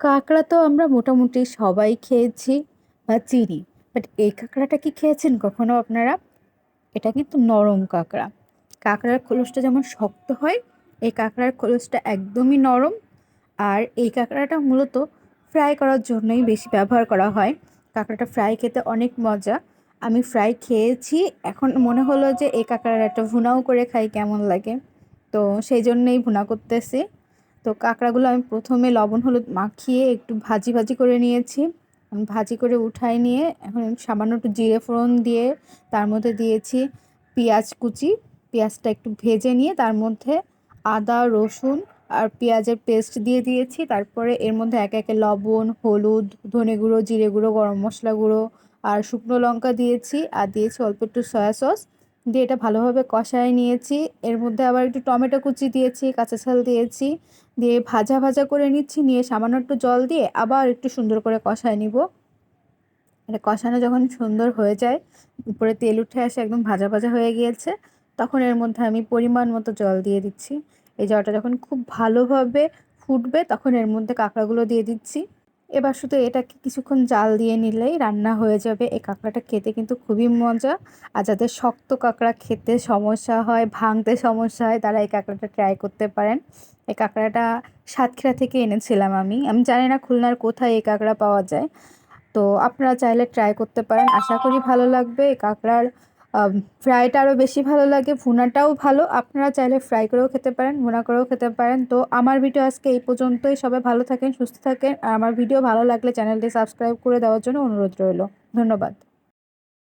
কাঁকড়া তো আমরা মোটামুটি সবাই খেয়েছি বা চিনি। বাট এই কাঁকড়াটা কি খেয়েছেন কখনো আপনারা? এটা কিন্তু নরম কাঁকড়া। কাঁকড়ার খোলসটা যেমন শক্ত হয়, এই কাঁকড়ার খোলসটা একদমই নরম। আর এই কাঁকড়াটা মূলত ফ্রাই করার জন্যই বেশি ব্যবহার করা হয়। কাঁকড়াটা ফ্রাই খেতে অনেক মজা। আমি ফ্রাই খেয়েছি, এখন মনে হলো যে এই কাঁকড়াটা ভুনাও করে খাই কেমন লাগে। তো সেই জন্যেই ভুনা করতেছি। তো কাঁকড়াগুলো আমি প্রথমে লবণ হলুদ মাখিয়ে একটু ভাজি ভাজি করে নিয়েছি। আমি ভাজি করে উঠাই নিয়ে এখন সামান্য একটু জিরে ফোড়ন দিয়ে তার মধ্যে দিয়েছি পেঁয়াজ কুচি। পেঁয়াজটা একটু ভেজে নিয়ে তার মধ্যে আদা রসুন আর পেঁয়াজের পেস্ট দিয়ে দিয়েছি। তারপরে এর মধ্যে একে একে লবণ হলুদ ধনে গুঁড়ো জিরে গুঁড়ো গরম মশলা গুঁড়ো আর শুকনো লঙ্কা দিয়েছি, আর দিয়েছি অল্প একটু সয়া সস দিয়ে এটা ভালোভাবে কষায় নিয়েছি। এর মধ্যে আবার একটু টমেটো কুচি দিয়েছি, কাঁচা ঝাল দিয়েছি, দিয়ে ভাজা ভাজা করে নিচ্ছি। নিয়ে সামান্য একটু জল দিয়ে আবার একটু সুন্দর করে কষায় নিব। এটা কষানো যখন সুন্দর হয়ে যায়, উপরে তেল উঠে আসে, একদম ভাজা ভাজা হয়ে গিয়েছে, তখন এর মধ্যে আমি পরিমাণ মতো জল দিয়ে দিচ্ছি। এই জলটা যখন খুব ভালোভাবে ফুটবে তখন এর মধ্যে কাঁকড়াগুলো দিয়ে দিচ্ছি। এবার শুধু এটাকে কিছুক্ষণ জাল দিয়ে নিলেই রান্না হয়ে যাবে। এই কাঁকড়াটা খেতে কিন্তু খুবই মজা। আর যাদের শক্ত কাঁকড়া খেতে সমস্যা হয়, ভাঙতে সমস্যা হয়, তারা এই কাঁকড়াটা ট্রাই করতে পারেন। এই কাঁকড়াটা সাতক্ষীরা থেকে এনেছিলাম আমি। আমি জানি না খুলনার কোথায় এই কাঁকড়া পাওয়া যায়। তো আপনারা চাইলে ট্রাই করতে পারেন, আশা করি ভালো লাগবে। এই কাঁকড়ার ফ্রাইটা আরও বেশি ভালো লাগে, ভুনাটাও ভালো। আপনারা চাইলে ফ্রাই করেও খেতে পারেন, ভুনা করেও খেতে পারেন। তো আমার ভিডিও আজকে এই পর্যন্তই। সবাই ভালো থাকেন, সুস্থ থাকেন। আর আমার ভিডিও ভালো লাগলে চ্যানেলটি সাবস্ক্রাইব করে দেওয়ার জন্য অনুরোধ রইল। ধন্যবাদ।